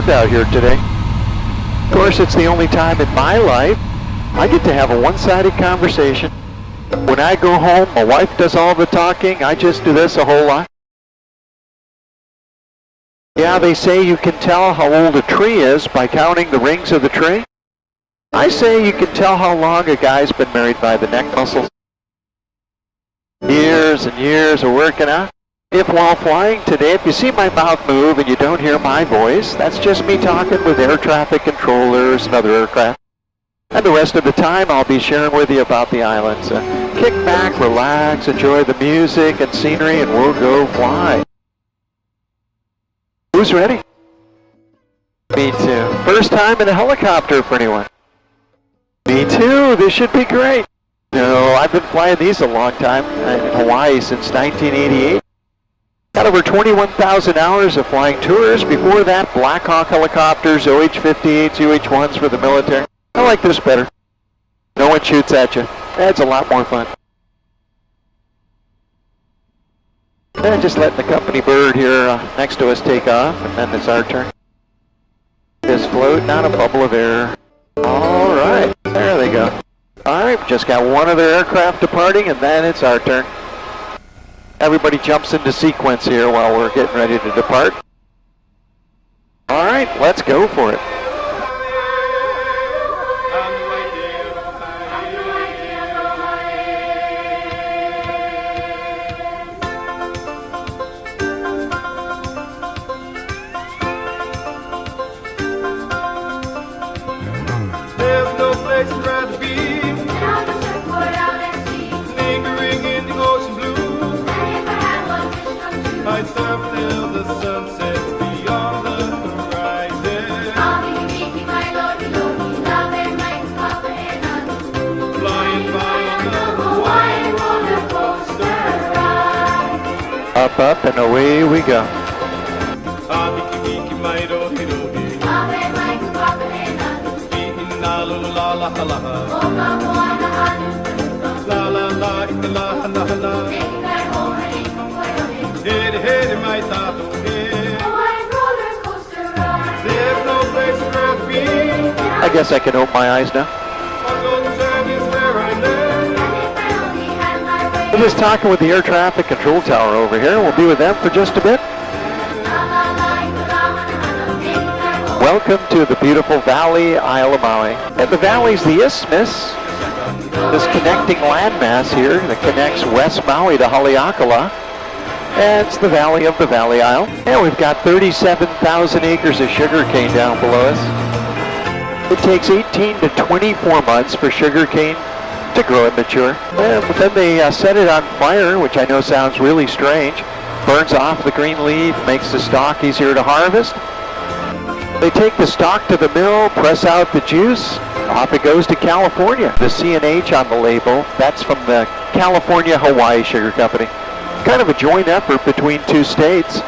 around out here today. Of course, it's the only time in my life I get to have a one-sided conversation. When I go home, my wife does all the talking. I just do this a whole lot. Yeah, they say you can tell how old a tree is by counting the rings of the tree. I say you can tell how long a guy's been married by the neck muscles. Years and years of working out. If while flying today, if you see my mouth move and you don't hear my voice, that's just me talking with air traffic controllers and other aircraft. And the rest of the time, I'll be sharing with you about the islands. Kick back, relax, enjoy the music and scenery, and we'll go fly. Who's ready? Me too. First time in a helicopter for anyone? Me too. This should be great. No, I've been flying these a long time in Hawaii since 1988. Got over 21,000 hours of flying tours. Before that, Black Hawk helicopters, OH-58s, UH-1s for the military. I like this better. No one shoots at you. That's a lot more fun. And just letting the company bird here next to us take off, and then it's our turn. Just floating on a bubble of air. All right, there they go. All right, just got one other aircraft departing, and then it's our turn. Everybody jumps into sequence here while we're getting ready to depart. All right, let's go for it. There's no place I'd rather be. Down the surfboard out at sea, lingering in the ocean blue. And if I had one wish come true, I'd surf till the sun sets beyond the horizon. I'll be making my lordy lordy, love and lights, papa and honey, flying by on the Hawaiian roller coaster ride. Up, up, and away we go. I'll be my lordy lordy, love and lights, papa and honey, la la la la la la la la la la la. Hey hey my tato hey. There's no place I'd rather be. I guess I can open my eyes now. We're just talking with the air traffic control tower over here. We'll be with them for just a bit. Welcome to the beautiful Valley, Isle of Maui. And the valley's the isthmus, this connecting landmass here that connects West Maui to Haleakala. And it's the valley of the Valley Isle. And we've got 37,000 acres of sugarcane down below us. It takes 18 to 24 months for sugarcane to grow and mature. And then they set it on fire, which I know sounds really strange. Burns off the green leaf, makes the stalk easier to harvest. They take the stalk to the mill, press out the juice, off it goes to California. The C&H on the label, that's from the California Hawaii Sugar Company. Kind of a joint effort between two states.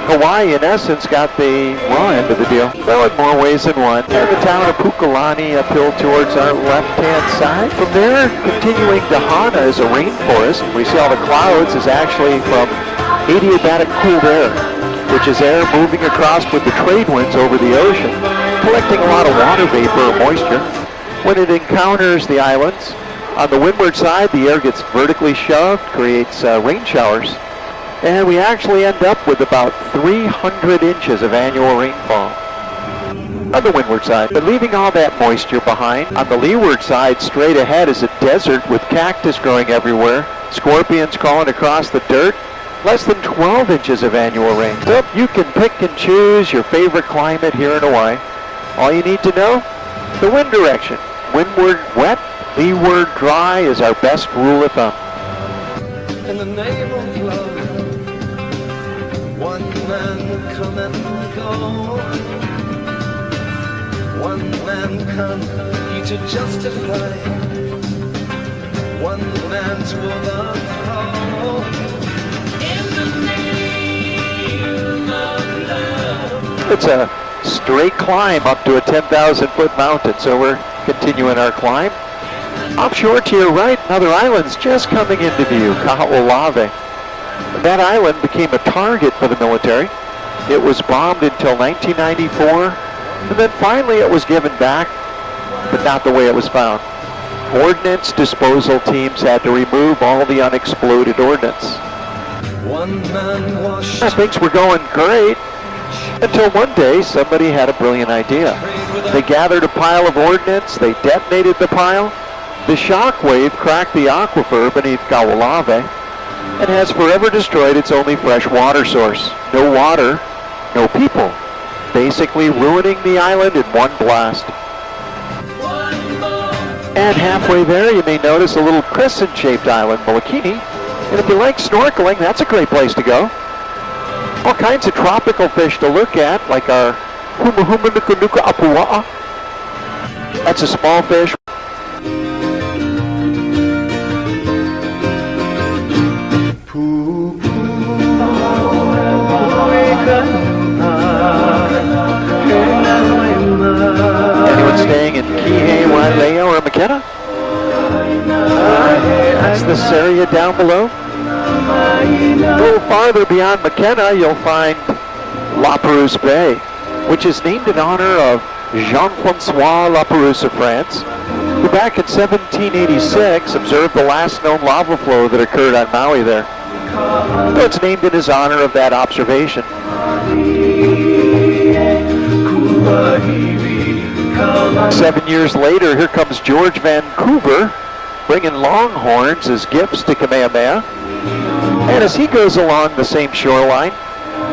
Hawaii, in essence, got the raw end of the deal. Well, in more ways than one. And the town of Pukalani uphill towards our left-hand side. From there, continuing to Hana is a rainforest. We see all the clouds is actually from adiabatic cooled air, which is air moving across with the trade winds over the ocean, collecting a lot of water vapor or moisture. When it encounters the islands, on the windward side, the air gets vertically shoved, creates rain showers, and we actually end up with about 300 inches of annual rainfall on the windward side. But leaving all that moisture behind, on the leeward side, straight ahead is a desert with cactus growing everywhere, scorpions crawling across the dirt, less than 12 inches of annual rain. So you can pick and choose your favorite climate here in Hawaii. All you need to know, the wind direction. Windward wet, leeward dry is our best rule of thumb. In the name of love, one man will come and go. One man come he to justify, one man to overthrow. It's a straight climb up to a 10,000-foot mountain, so we're continuing our climb. Offshore to your right, another island's just coming into view, Kaho'olawe. That island became a target for the military. It was bombed until 1994, and then finally it was given back, but not the way it was found. Ordnance disposal teams had to remove all the unexploded ordnance. One man washed Things were going great until one day somebody had a brilliant idea. They gathered a pile of ordnance, they detonated the pile. The shock wave cracked the aquifer beneath Kaulave and has forever destroyed its only fresh water source. No water, no people. Basically ruining the island in one blast. And halfway there you may notice a little crescent-shaped island, Molokini. And if you like snorkeling, that's a great place to go. All kinds of tropical fish to look at, like our Humuhumunukunuka Apua'a. That's a small fish. Anyone staying in Kihei, Wailea, or McKenna? That's the area down below. A little farther beyond McKenna, you'll find La Perouse Bay, which is named in honor of Jean-Francois La Perouse of France, who back in 1786 observed the last known lava flow that occurred on Maui there. So it's named in his honor of that observation. 7 years later, here comes George Vancouver, bringing longhorns as gifts to Kamehameha. And as he goes along the same shoreline,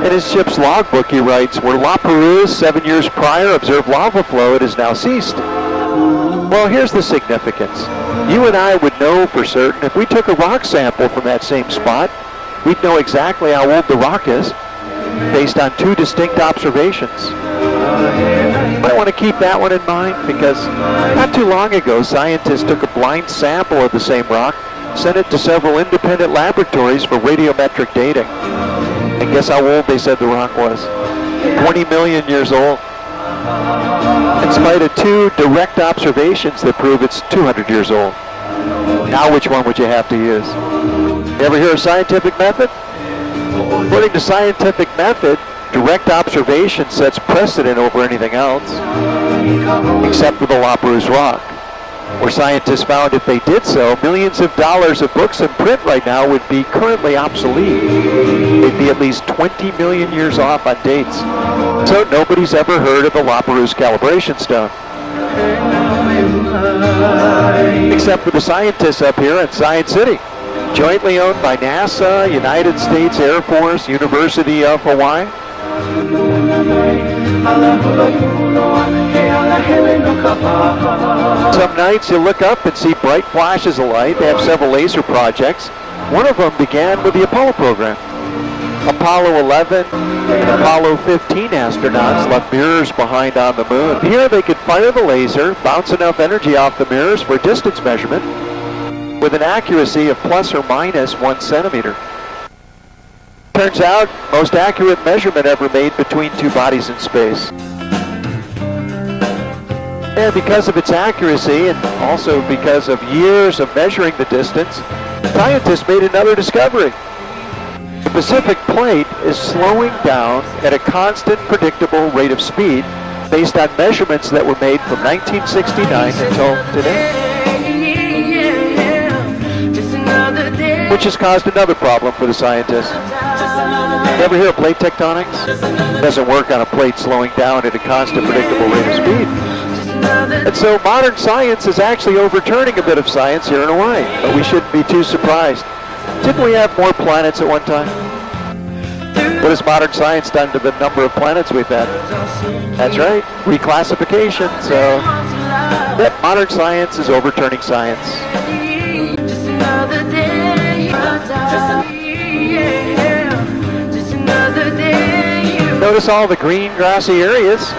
in his ship's logbook he writes, where La Perouse 7 years prior observed lava flow, it has now ceased. Well, here's the significance. You and I would know for certain if we took a rock sample from that same spot, we'd know exactly how old the rock is based on two distinct observations. You might want to keep that one in mind because not too long ago scientists took a blind sample of the same rock, sent it to several independent laboratories for radiometric dating. And guess how old they said the rock was? 20 million years old. In spite of two direct observations that prove it's 200 years old. Now which one would you have to use? You ever hear of scientific method? According to scientific method, direct observation sets precedent over anything else, except for the La Perouse rock, where scientists found if they did so, millions of dollars of books in print right now would be currently obsolete. They'd be at least 20 million years off on dates. So nobody's ever heard of the La Perouse calibration stone. Except for the scientists up here in Science City, jointly owned by NASA, United States Air Force, University of Hawaii. Some nights you look up and see bright flashes of light. They have several laser projects. One of them began with the Apollo program. Apollo 11 and Apollo 15 astronauts left mirrors behind on the moon. Here they could fire the laser, bounce enough energy off the mirrors for distance measurement with an accuracy of plus or minus 1 centimeter. Turns out, most accurate measurement ever made between two bodies in space. And because of its accuracy, and also because of years of measuring the distance, scientists made another discovery. The Pacific Plate is slowing down at a constant, predictable rate of speed based on measurements that were made from 1969 until today. Which has caused another problem for the scientists. You ever hear of plate tectonics? It doesn't work on a plate slowing down at a constant, predictable rate of speed. And so modern science is actually overturning a bit of science here in Hawaii, but we shouldn't be too surprised. Didn't we have more planets at one time? What has modern science done to the number of planets we've had? That's right, reclassification. So, yep, modern science is overturning science. Notice all the green grassy areas.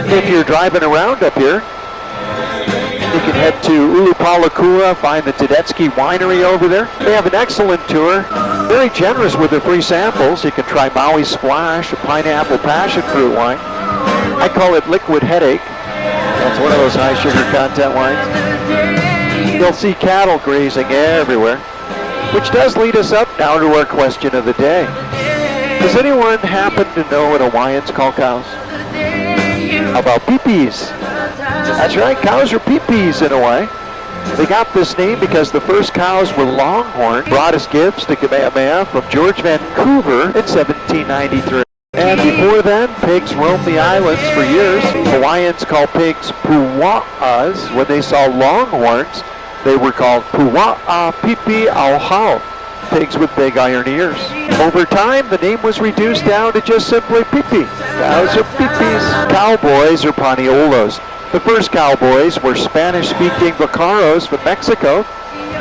If you're driving around up here, you can head to Ulupalakua, find the Tedeschi Winery over there. They have an excellent tour, very generous with their free samples. You can try Maui Splash, a pineapple passion fruit wine. I call it liquid headache. That's one of those high sugar content wines. You'll see cattle grazing everywhere, which does lead us up now to our question of the day. Does anyone happen to know what Hawaiians call cows? How about peepees? That's right, cows are peepees in Hawaii. They got this name because the first cows were longhorn, brought as gifts to Kamehameha from George Vancouver in 1793. And before then, pigs roamed the islands for years. Hawaiians called pigs pua'as. When they saw longhorns, they were called pua'a pipi auhau, pigs with big iron ears. Over time, the name was reduced down to just simply pipi. Cows are pipis. Cowboys are paniolos. The first cowboys were Spanish-speaking vaqueros from Mexico.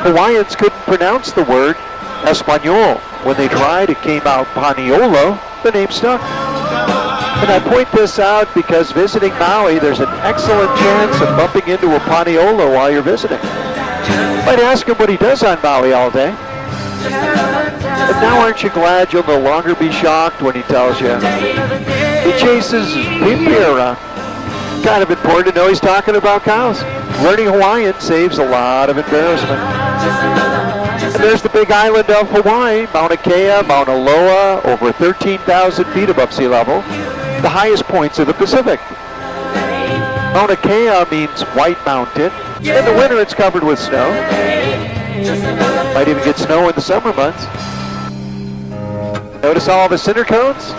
Hawaiians couldn't pronounce the word Espanol. When they tried, it came out paniolo. The name stuck. And I point this out because visiting Maui, there's an excellent chance of bumping into a paniolo while you're visiting. Might ask him what he does on Maui all day. But now aren't you glad you'll no longer be shocked when he tells you he chases his pipi around? Kind of important to know he's talking about cows. Learning Hawaiian saves a lot of embarrassment. And there's the big island of Hawaii, Mauna Kea, Mauna Loa, over 13,000 feet above sea level, the highest points of the Pacific. Mauna Kea means white mountain. In the winter it's covered with snow. Might even get snow in the summer months. Notice all the cinder cones?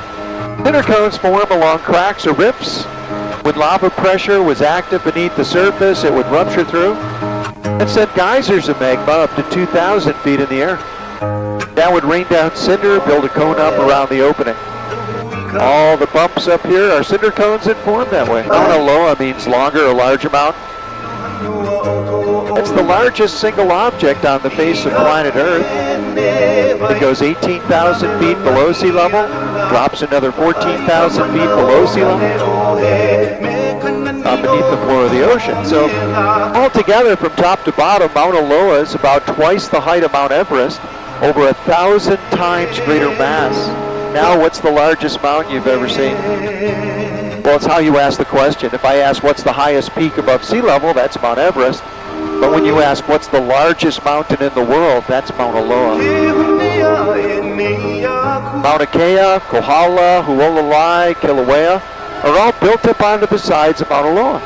Cinder cones form along cracks or rips. When lava pressure was active beneath the surface, it would rupture through and send geysers of magma up to 2,000 feet in the air. That would rain down cinder, build a cone up around the opening. All the bumps up here are cinder cones that form that way. Mauna Loa means longer or larger mountain. It's the largest single object on the face of planet Earth. It goes 18,000 feet below sea level, drops another 14,000 feet below sea level, beneath the floor of the ocean. So altogether, from top to bottom, Mauna Loa is about twice the height of Mount Everest, over 1,000 times greater mass. Now, what's the largest mountain you've ever seen? Well, it's how you ask the question. If I ask what's the highest peak above sea level, that's Mount Everest. But when you ask what's the largest mountain in the world, that's Mauna Loa. Mauna Kea, Kohala, Huolalai, Kilauea are all built up onto the sides of Mauna Loa.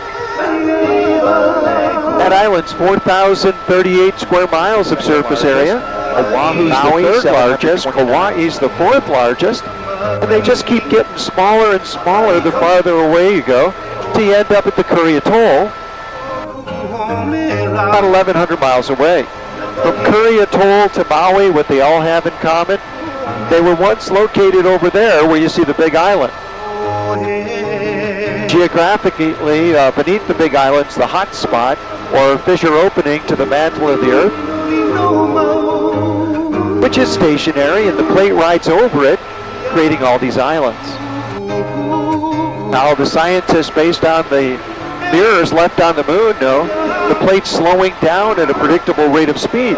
That island's 4,038 square miles of surface area. Oahu's the third largest, Kauai's the fourth largest, and they just keep getting smaller and smaller the farther away you go, till you end up at the Curry Atoll, about 1,100 miles away. From Curry Atoll to Maui, what they all have in common, they were once located over there where you see the big island. Geographically, beneath the big island's the hot spot, or fissure opening to the mantle of the Earth, which is stationary, and the plate rides over it, creating all these islands. Now, the scientists, based on the mirrors left on the moon, know the plate's slowing down at a predictable rate of speed.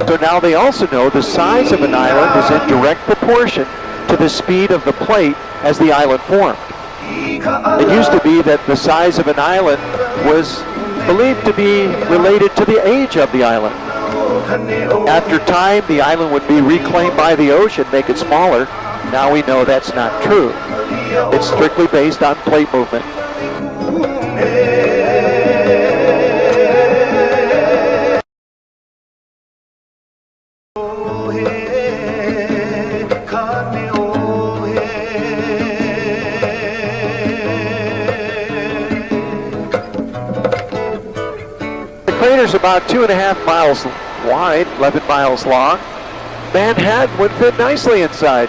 So now they also know the size of an island is in direct proportion to the speed of the plate as the island formed. It used to be that the size of an island was believed to be related to the age of the island. After time, the island would be reclaimed by the ocean, make it smaller. Now we know that's not true. It's strictly based on plate movement. The crater's about 2.5 miles wide, 11 miles long. Manhattan would fit nicely inside.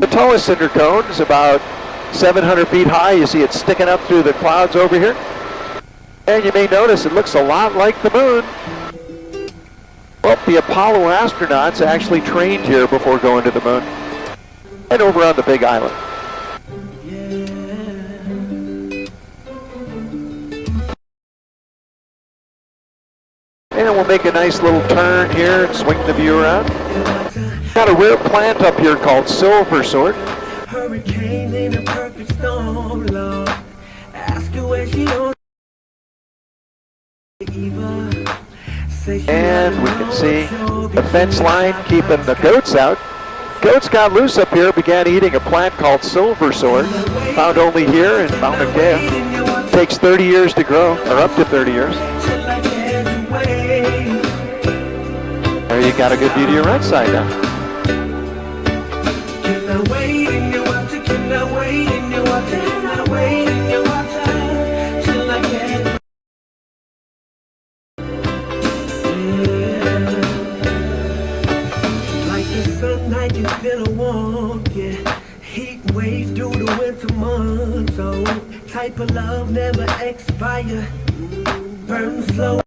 The tallest cinder cone is about 700 feet high. You see it sticking up through the clouds over here. And you may notice it looks a lot like the moon. Well, the Apollo astronauts actually trained here before going to the moon. And over on the Big Island. And we'll make a nice little turn here and swing the view around. Got a rare plant up here called silver sword. Hurricane ain't a perfect storm, Lord. Ask her where she don't. And we can see the fence line keeping the goats out. Goats got loose up here, began eating a plant called silver sword, found only here in Mauna Kea. Takes 30 years to grow, or up to 30 years. There you got a good view to your right side now. Can I wait in your water? Can I wait in your water? Can I wait in your water till I get? Yeah. Like the sunlight, you feel a warmth, yeah. Heat waves through the winter months, oh. Type of love never expire. Burn slow.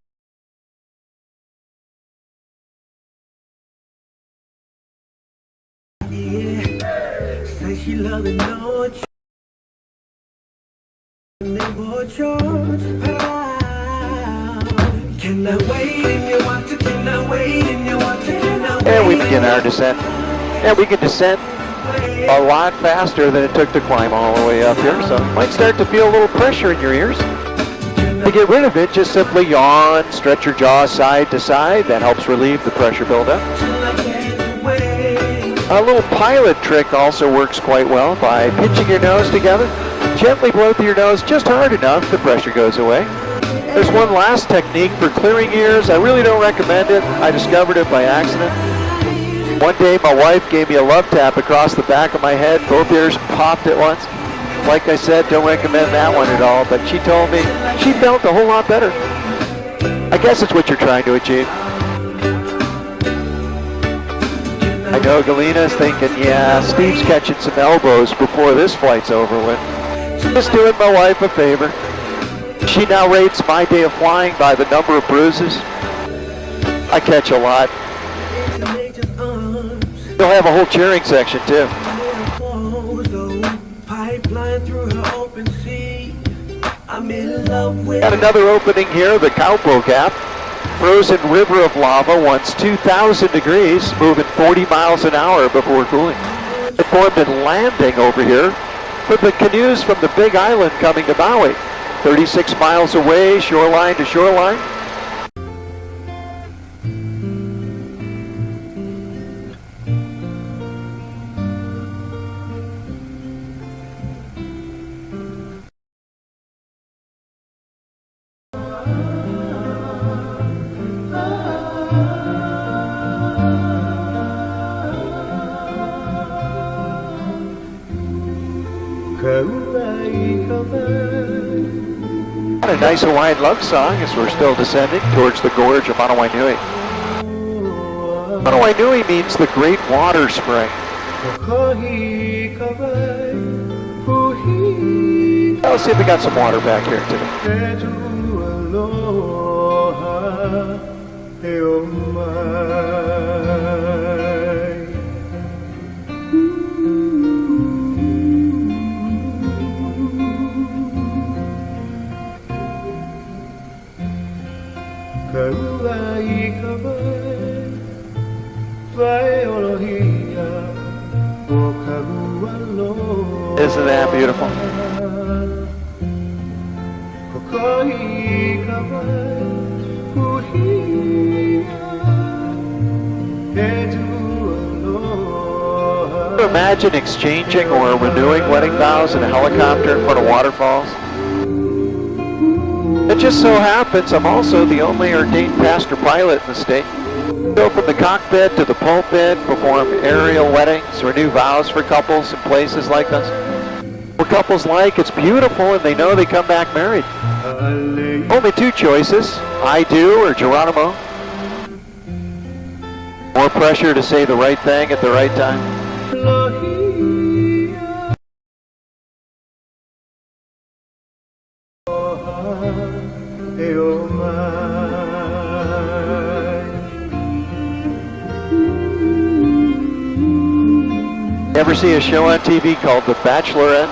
Yeah, say she loving no charge. Can I wait in your water? Can I wait in your water? Can I wait? And we begin our descent. And we can descend a lot faster than it took to climb all the way up here. So you might start to feel a little pressure in your ears. To get rid of it, just simply yawn, stretch your jaw side to side. That helps relieve the pressure buildup. A little pilot trick also works quite well by pinching your nose together. Gently blow through your nose just hard enough, the pressure goes away. There's one last technique for clearing ears. I really don't recommend it. I discovered it by accident. One day my wife gave me a love tap across the back of my head. Both ears popped at once. Like I said, don't recommend that one at all, but she told me she felt a whole lot better. I guess it's what you're trying to achieve. I know Galena's thinking, yeah, Steve's catching some elbows before this flight's over with. Just doing my wife a favor. She now rates my day of flying by the number of bruises. I catch a lot. They'll have a whole cheering section too. Got another opening here, the Kaupo Gap. Frozen river of lava, once 2,000 degrees, moving 40 miles an hour before cooling. It formed in landing over here for the canoes from the big island coming to Maui. 36 miles away, shoreline to shoreline. A nice Hawaiian love song as we're still descending towards the gorge of Manawai-Nui. Manawai-Nui means the great water spring. Let's see if we got some water back here today. Isn't that beautiful? Imagine exchanging or renewing wedding vows in a helicopter in front of waterfalls. It just so happens I'm also the only ordained pastor pilot in the state. Go from the cockpit to the pulpit, perform aerial weddings, renew vows for couples in places like this. What couples like, it's beautiful and they know they come back married. Only two choices, I do or Geronimo. More pressure to say the right thing at the right time. Ever see a show on TV called The Bachelorette?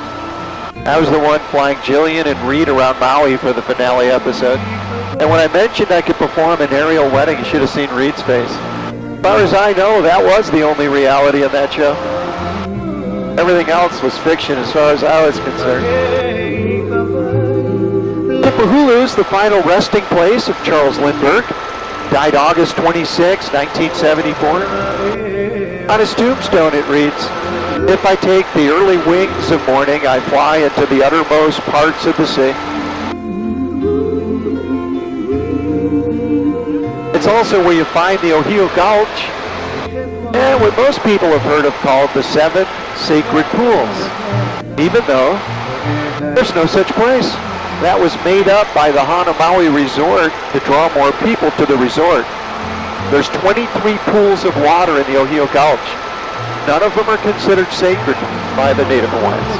I was the one flying Jillian and Reed around Maui for the finale episode. And when I mentioned I could perform an aerial wedding, you should have seen Reed's face. As far as I know, that was the only reality of that show. Everything else was fiction as far as I was concerned. Tipahulu's the final resting place of Charles Lindbergh. Died August 26, 1974. On his tombstone it reads, "If I take the early wings of morning, I fly into the uttermost parts of the sea." It's also where you find the Ohio Gulch, and what most people have heard of called the 7 sacred pools, even though there's no such place. That was made up by the Maui Resort to draw more people to the resort. There's 23 pools of water in the Ohio Gulch. None of them are considered sacred by the Native Hawaiians.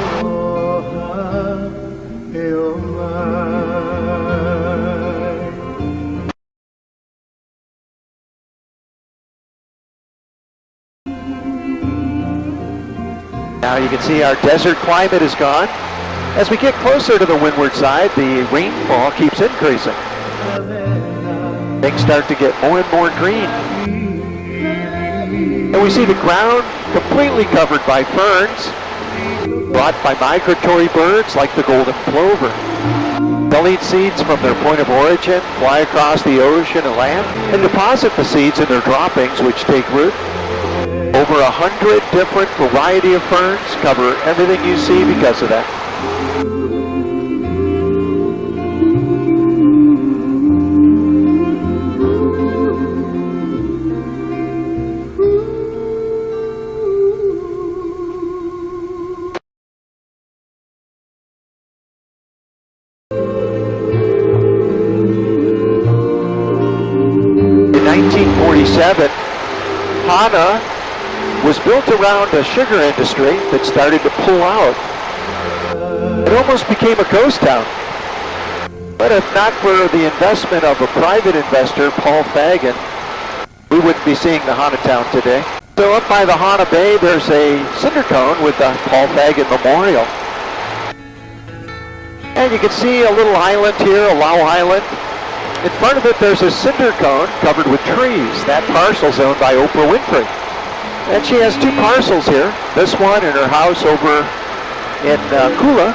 Now you can see our desert climate is gone. As we get closer to the windward side, the rainfall keeps increasing. Things start to get more and more green. And we see the ground completely covered by ferns, brought by migratory birds like the golden plover. They'll eat seeds from their point of origin, fly across the ocean and land, and deposit the seeds in their droppings, which take root. Over 100 different variety of ferns cover everything you see because of that. In 1947, Hana was built around a sugar industry that started to pull out. It almost became a ghost town. But if not for the investment of a private investor, Paul Fagan, we wouldn't be seeing the Hana town today. So up by the Hana Bay, there's a cinder cone with the Paul Fagan Memorial. And you can see a little island here, a Lau Island. In front of it, there's a cinder cone covered with trees. That parcel's owned by Oprah Winfrey. And she has 2 parcels here. This one and her house over in Kula.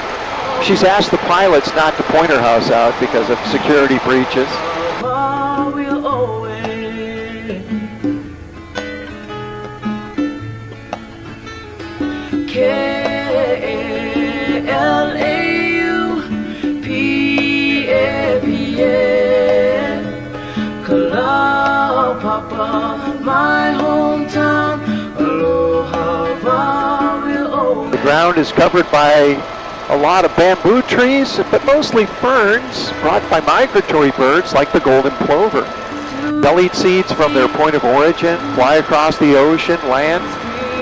She's asked the pilots not to point her house out because of security breaches. My hometown. The ground is covered by a lot of bamboo trees, but mostly ferns brought by migratory birds like the golden plover. They'll eat seeds from their point of origin, fly across the ocean, land,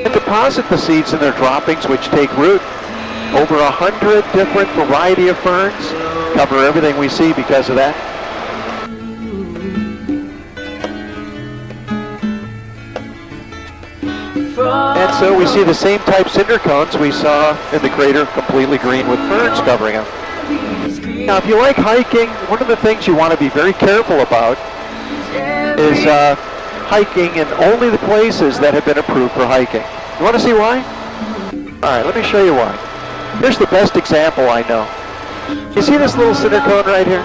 and deposit the seeds in their droppings, which take root. Over 100 different variety of ferns cover everything we see because of that. And so we see the same type cinder cones we saw in the crater, completely green with ferns covering them. Now, if you like hiking, one of the things you want to be very careful about is hiking in only the places that have been approved for hiking. You want to see why? All right, let me show you why. Here's the best example I know. You see this little cinder cone right here?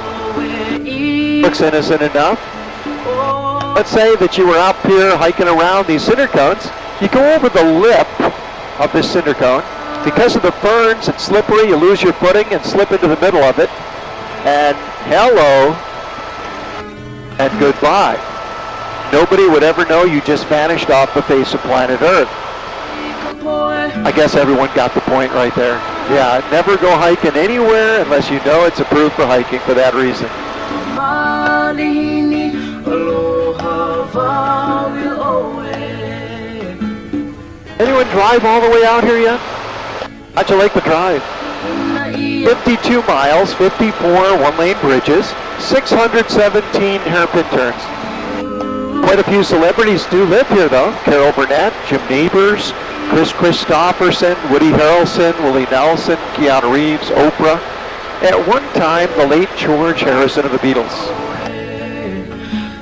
Looks innocent enough. Let's say that you were up here hiking around these cinder cones. You go over the lip of this cinder cone. Because of the ferns, it's slippery. You lose your footing and slip into the middle of it. And hello and goodbye. Nobody would ever know you just vanished off the face of planet Earth. I guess everyone got the point right there. Yeah, never go hiking anywhere unless you know it's approved for hiking for that reason. Anyone drive all the way out here yet? How'd you like the drive? 52 miles, 54 one-lane bridges, 617 hairpin turns. Quite a few celebrities do live here though. Carol Burnett, Jim Neighbors, Chris Christopherson, Woody Harrelson, Willie Nelson, Keanu Reeves, Oprah. At one time, the late George Harrison of the Beatles.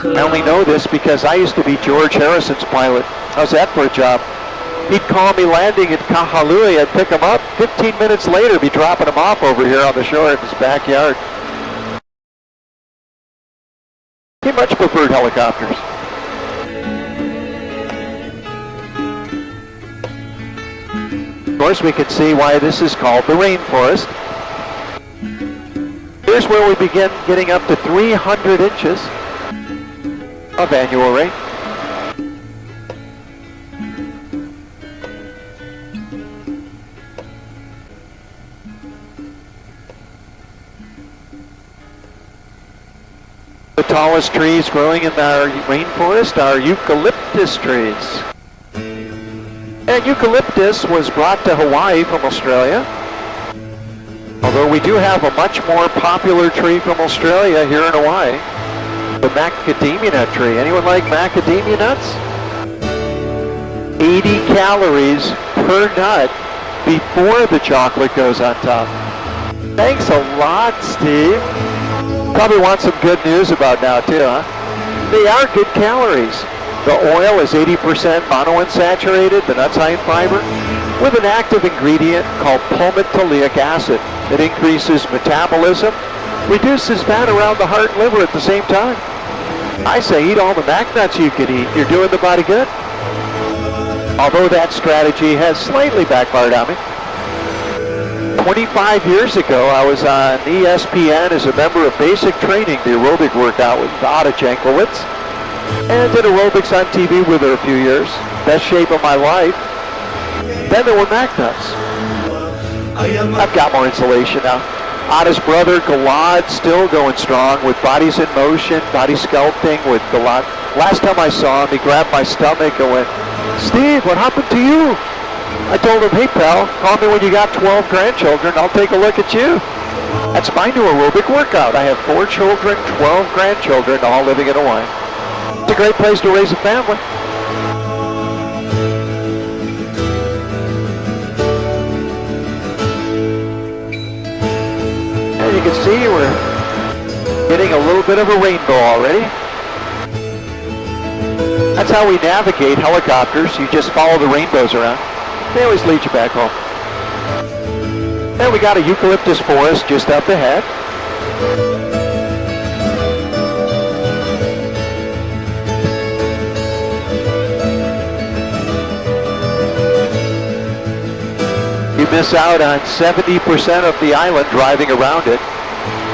I only know this because I used to be George Harrison's pilot. How's that for a job? He'd call me landing at Kahului, I'd pick him up, 15 minutes later be dropping him off over here on the shore in his backyard. He much preferred helicopters. Of course, we can see why this is called the rainforest. Here's where we begin getting up to 300 inches of annual rain. The tallest trees growing in our rainforest are eucalyptus trees. And eucalyptus was brought to Hawaii from Australia. Although we do have a much more popular tree from Australia here in Hawaii, the macadamia nut tree. Anyone like macadamia nuts? 80 calories per nut before the chocolate goes on top. Thanks a lot, Steve. Probably want some good news about now too, huh? They are good calories. The oil is 80% monounsaturated, the nut's high in fiber, with an active ingredient called palmitoleic acid. It increases metabolism, reduces fat around the heart and liver at the same time. I say eat all the mac nuts you could eat. You're doing the body good. Although that strategy has slightly backfired on me. 25 years ago, I was on ESPN as a member of Basic Training, the aerobic workout with Ada Jankowicz, and did aerobics on TV with her a few years. Best shape of my life. Then there were Mac nuts. I've got more insulation now. Ada's brother, Galad, still going strong with Bodies in Motion, body sculpting with Galad. Last time I saw him, he grabbed my stomach and went, "Steve, what happened to you?" I told him, "Hey pal, call me when you got 12 grandchildren, I'll take a look at you." That's my new aerobic workout. I have 4 children, 12 grandchildren, all living in Hawaii. It's a great place to raise a family. And you can see we're getting a little bit of a rainbow already. That's how we navigate helicopters. You just follow the rainbows around. They always lead you back home. And we got a eucalyptus forest just up ahead. You miss out on 70% of the island driving around it.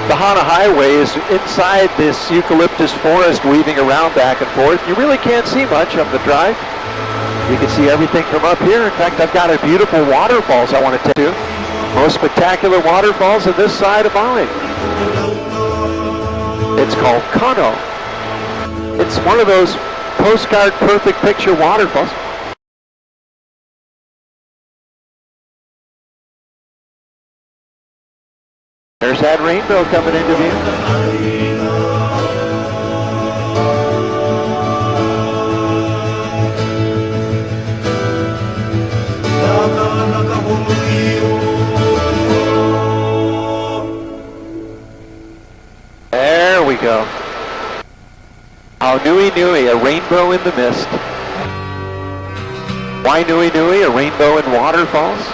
The Hana Highway is inside this eucalyptus forest weaving around back and forth. You really can't see much of the drive. You can see everything from up here. In fact, I've got a beautiful waterfalls I want to take you to. Most spectacular waterfalls on this side of Maui. It's called Kano. It's one of those postcard perfect picture waterfalls. There's that rainbow coming into view. There we go. Au Nui Nui, a rainbow in the mist. Why Nui Nui, a rainbow in waterfalls?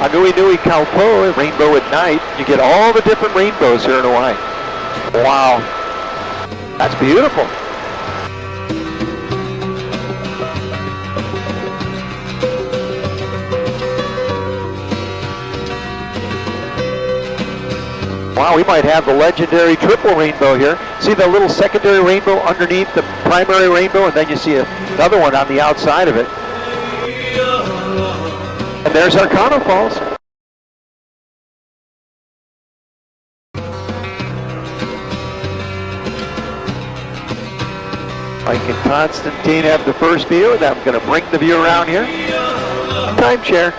A Nui Nui Kaupo, a rainbow at night. You get all the different rainbows here in Hawaii. Wow. That's beautiful. Wow, we might have the legendary triple rainbow here. See the little secondary rainbow underneath the primary rainbow, and then you see another one on the outside of it. And there's our Kano Falls. Mike and Constantine have the first view, and I'm going to bring the view around here. Timeshare.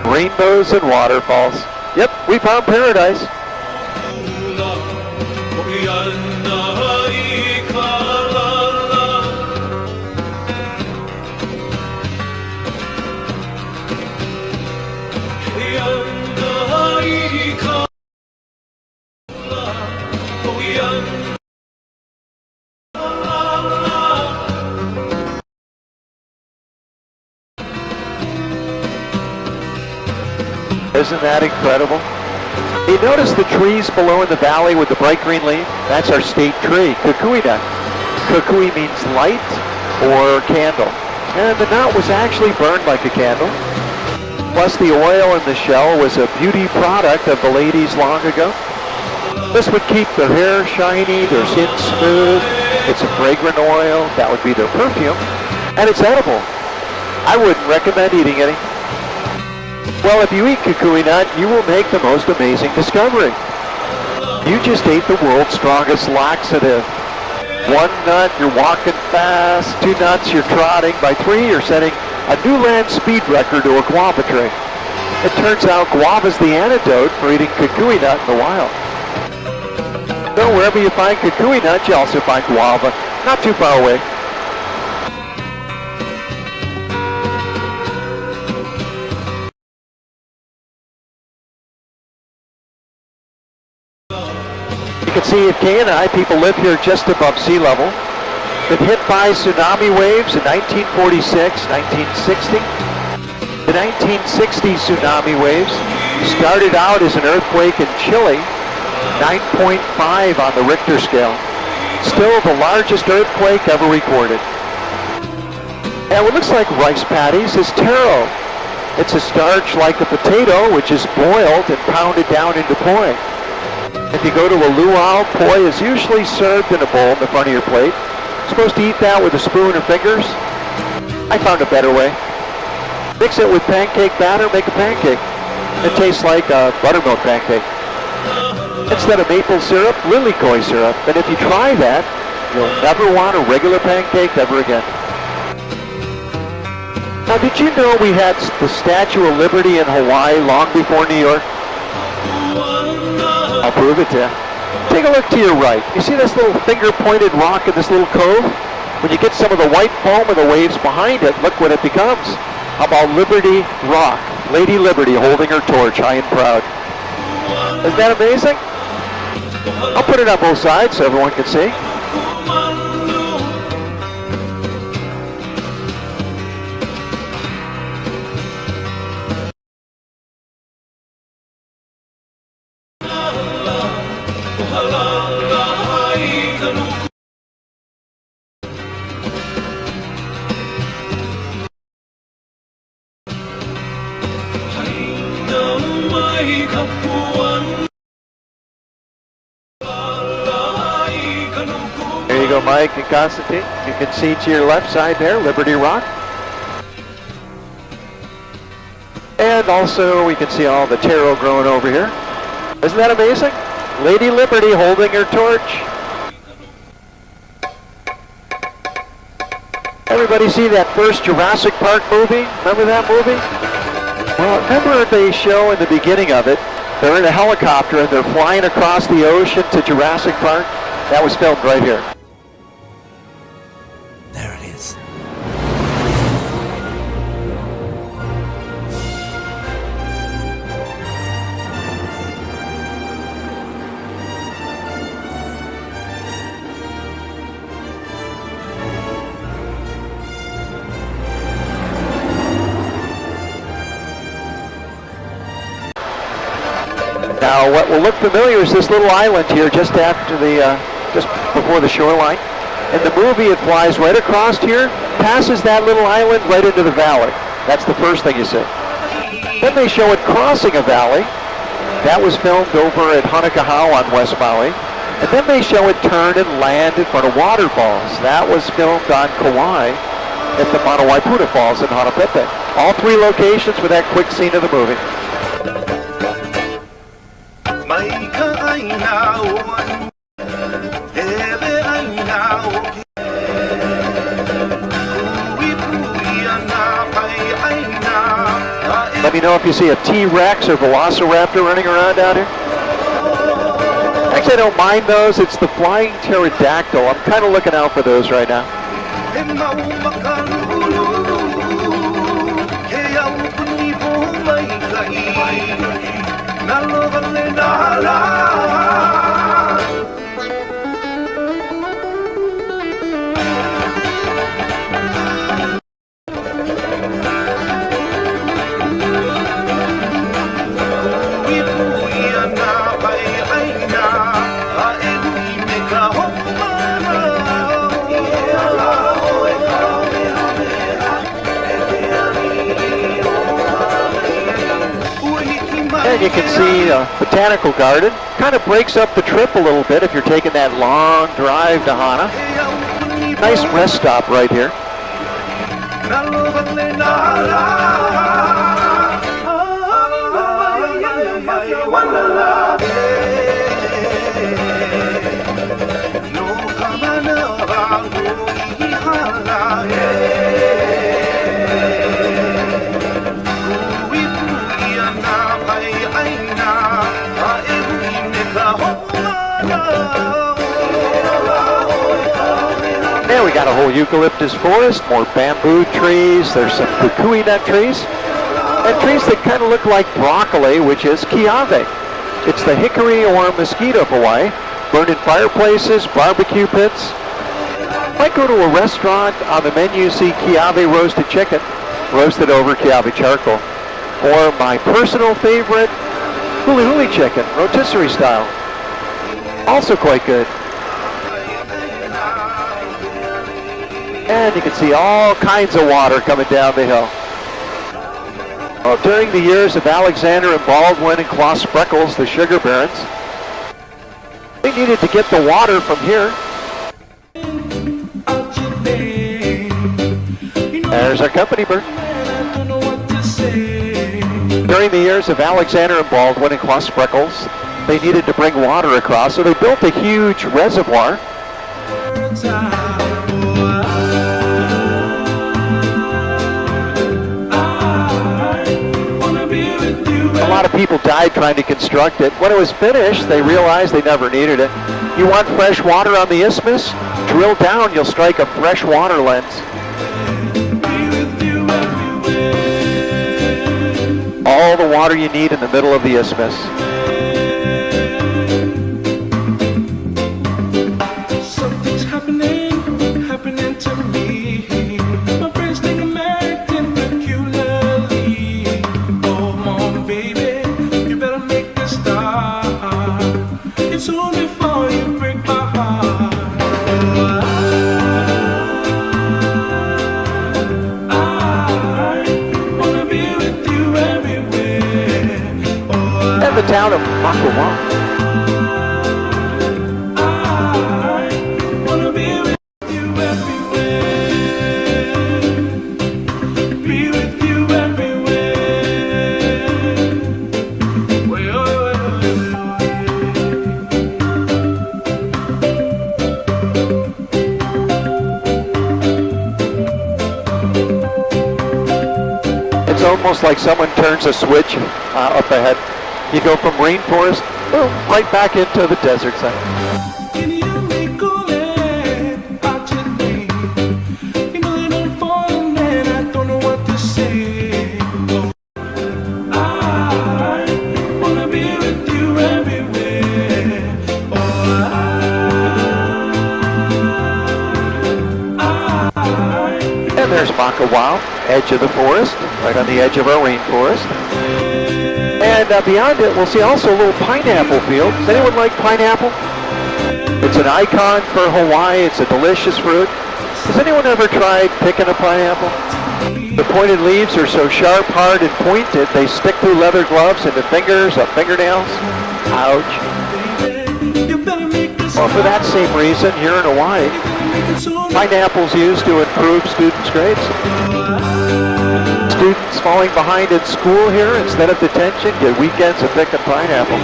Rainbows and waterfalls. Yep, we found paradise. Isn't that incredible? You notice the trees below in the valley with the bright green leaf? That's our state tree, kukui nut. Kukui means light or candle. And the nut was actually burned like a candle. Plus the oil in the shell was a beauty product of the ladies long ago. This would keep their hair shiny, their skin smooth. It's a fragrant oil, that would be their perfume. And it's edible. I wouldn't recommend eating any. Well, if you eat kukui nut, you will make the most amazing discovery. You just ate the world's strongest laxative. 1 nut, you're walking fast. 2 nuts, you're trotting. By 3, you're setting a new land speed record to a guava tree. It turns out guava's the antidote for eating kukui nut in the wild. So wherever you find kukui nut, you also find guava. Not too far away. You can see at Kenai, people live here just above sea level. Been hit by tsunami waves in 1946, 1960. The 1960 tsunami waves started out as an earthquake in Chile, 9.5 on the Richter scale. Still the largest earthquake ever recorded. And what looks like rice patties is taro. It's a starch like a potato, which is boiled and pounded down into poi. If you go to a luau, poi is usually served in a bowl in the front of your plate. You're supposed to eat that with a spoon or fingers. I found a better way. Mix it with pancake batter, make a pancake. It tastes like a buttermilk pancake. Instead of maple syrup, lilikoi syrup. And if you try that, you'll never want a regular pancake ever again. Now, did you know we had the Statue of Liberty in Hawaii long before New York? I'll prove it to you. Take a look to your right. You see this little finger-pointed rock in this little cove? When you get some of the white foam of the waves behind it, look what it becomes. How about Liberty Rock? Lady Liberty holding her torch high and proud. Isn't that amazing? I'll put it on both sides so everyone can see. There you go, Mike and Constantine. You can see to your left side there, Liberty Rock. And also we can see all the taro growing over here. Isn't that amazing? Lady Liberty holding her torch. Everybody see that first Jurassic Park movie? Remember that movie? Well, remember they show in the beginning of it, they're in a helicopter and they're flying across the ocean to Jurassic Park? That was filmed right here. There it is. Now, what will look familiar is this little island here just after the, just before the shoreline. In the movie, it flies right across here, passes that little island right into the valley. That's the first thing you see. Then they show it crossing a valley. That was filmed over at Hanakahau on West Maui. And then they show it turn and land in front of waterfalls. That was filmed on Kauai at the Manawaiputa Falls in Hanapepe. All 3 locations for that quick scene of the movie. Let me know if you see a T-Rex or Velociraptor running around down here. Actually, I don't mind those. It's the flying pterodactyl. I'm kind of looking out for those right now. And you can see a botanical garden. Kind of breaks up the trip a little bit if you're taking that long drive to Hana. Nice rest stop right here. There we got a whole eucalyptus forest, more bamboo trees, there's some kukui nut trees, and trees that kind of look like broccoli, which is kiave. It's the hickory or mosquito of Hawaii. Burning fireplaces, barbecue pits. Might go to a restaurant, on the menu see kiave roasted chicken, roasted over kiave charcoal. Or my personal favorite, huli huli chicken, rotisserie style. Also quite good. And you can see all kinds of water coming down the hill. Well, during the years of Alexander and Baldwin and Klaus Spreckels, the sugar barons, they needed to get the water from here. There's our company bird. During the years of Alexander and Baldwin and Klaus Spreckels, they needed to bring water across, so they built a huge reservoir. A lot of people died trying to construct it. When it was finished, they realized they never needed it. You want fresh water on the isthmus? Drill down, you'll strike a fresh water lens. All the water you need in the middle of the isthmus. Something's happening to me. My friends think I'm acting peculiarly. Come on, baby, you better make this stop. It's only before you break my heart. I wanna be with you everywhere. And the town of Makawa. It's almost like someone turns a switch up ahead. You go from rainforest, boom, right back into the desert side. And there's Makawa, edge of the forest, right on the edge of our rainforest. And beyond it, we'll see also a little pineapple field. Does anyone like pineapple? It's an icon for Hawaii. It's a delicious fruit. Has anyone ever tried picking a pineapple? The pointed leaves are so sharp, hard, and pointed, they stick through leather gloves into fingers, up fingernails. Ouch. Well, for that same reason, here in Hawaii, pineapple's used to improve students' grades. Students falling behind in school here, instead of detention, get weekends of picking pineapple.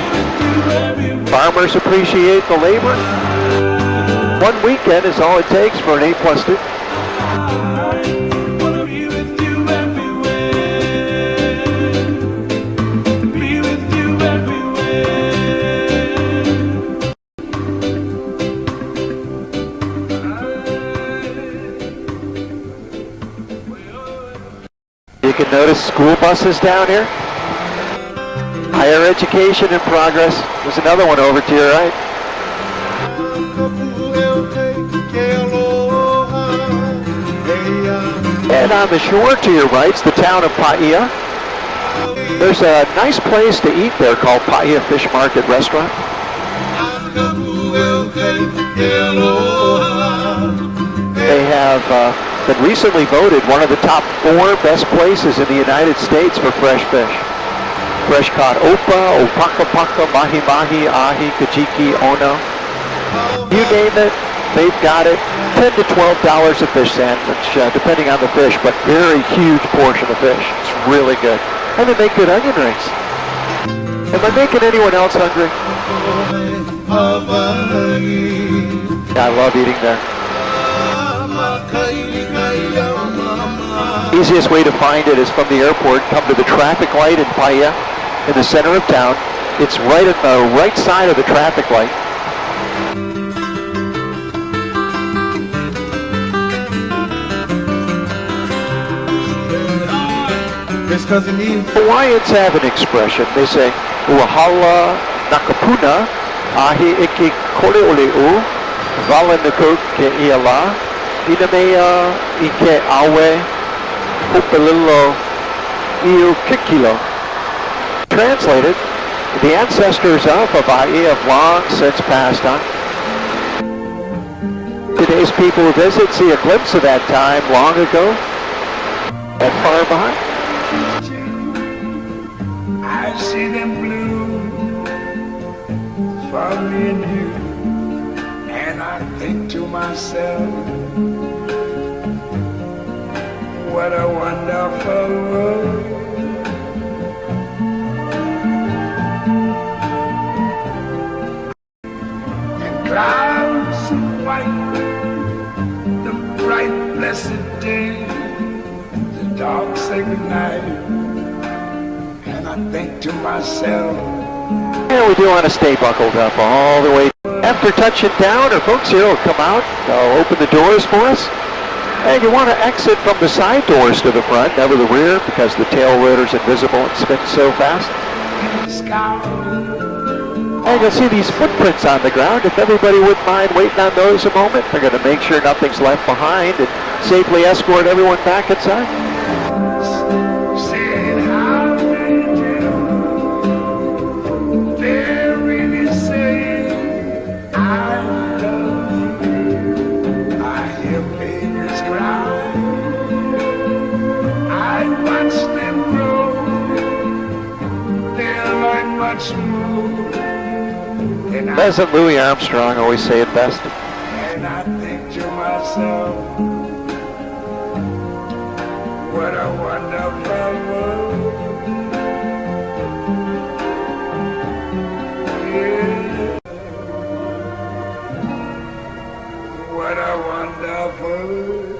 Farmers appreciate the labor. One weekend is all it takes for an A+ student. You can notice school buses down here. Higher education in progress. There's another one over to your right. And on the shore to your right is the town of Paia. There's a nice place to eat there called Paia Fish Market Restaurant. They have been recently voted one of the top 4 best places in the United States for fresh fish. fresh caught opa, opaka paka, mahi mahi, ahi, kajiki, ono. You name it, they've got it. $10 to $12 a fish sandwich, depending on the fish, but very huge portion of fish. It's really good. And they make good onion rings. Am I making anyone else hungry? Yeah, I love eating there. Easiest way to find it is from the airport. Come to the traffic light in Paia, in the center of town. It's right at the right side of the traffic light. Hawaiians have an expression. They say, "Wahala nakapuna, ahi iki kore oleu, vala nuku ke iala, inamea ike awe, upalilo iu kikilo." Translated, the ancestors of Hawaii have long since passed on. Today's people who visit see a glimpse of that time long ago and far behind. I see them blue for me and you, and I think to myself, what a wonderful world. And clouds of white, the bright blessed day, the dark sacred night. I think to myself, and we do want to stay buckled up all the way. After touching down, our folks here will come out, they'll open the doors for us. And you want to exit from the side doors to the front, never the rear, because the tail rotor's invisible and spins so fast. And you'll see these footprints on the ground. If everybody wouldn't mind waiting on those a moment, they're going to make sure nothing's left behind and safely escort everyone back inside. Doesn't Louis Armstrong always say it best? And I think to myself, what a wonderful world. Yeah. What a wonderful world.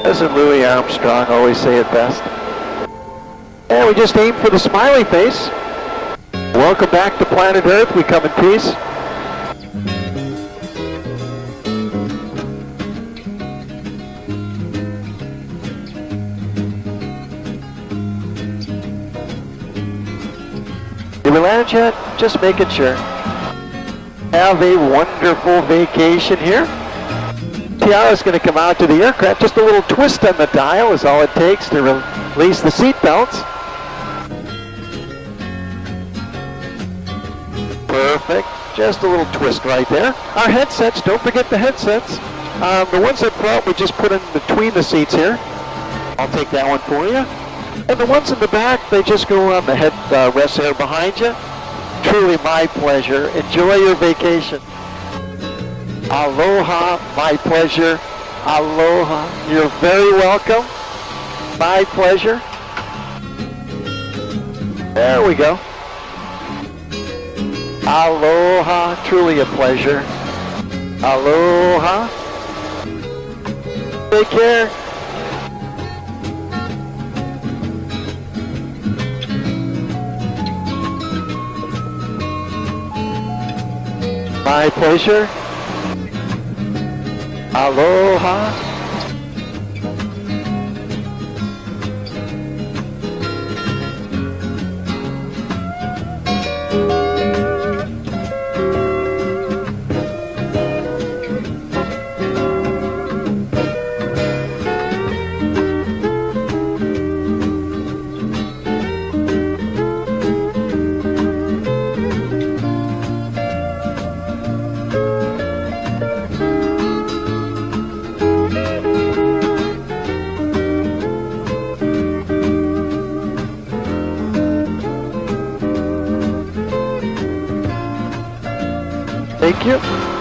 Doesn't Louis Armstrong always say it best? And we just aim for the smiley face. Welcome back to planet Earth. We come in peace. Did we land yet? Just making sure. Have a wonderful vacation here. Tiara's going to come out to the aircraft. Just a little twist on the dial is all it takes to release the seat belts. Perfect. Just a little twist right there. Our headsets, don't forget the headsets. The ones in front we just put in between the seats here. I'll take that one for you. And the ones in the back, they just go on the head rest there behind you. Truly my pleasure. Enjoy your vacation. Aloha, my pleasure. Aloha, you're very welcome. My pleasure. There we go. Aloha, truly a pleasure. Aloha. Take care. My pleasure. Aloha. Thank you.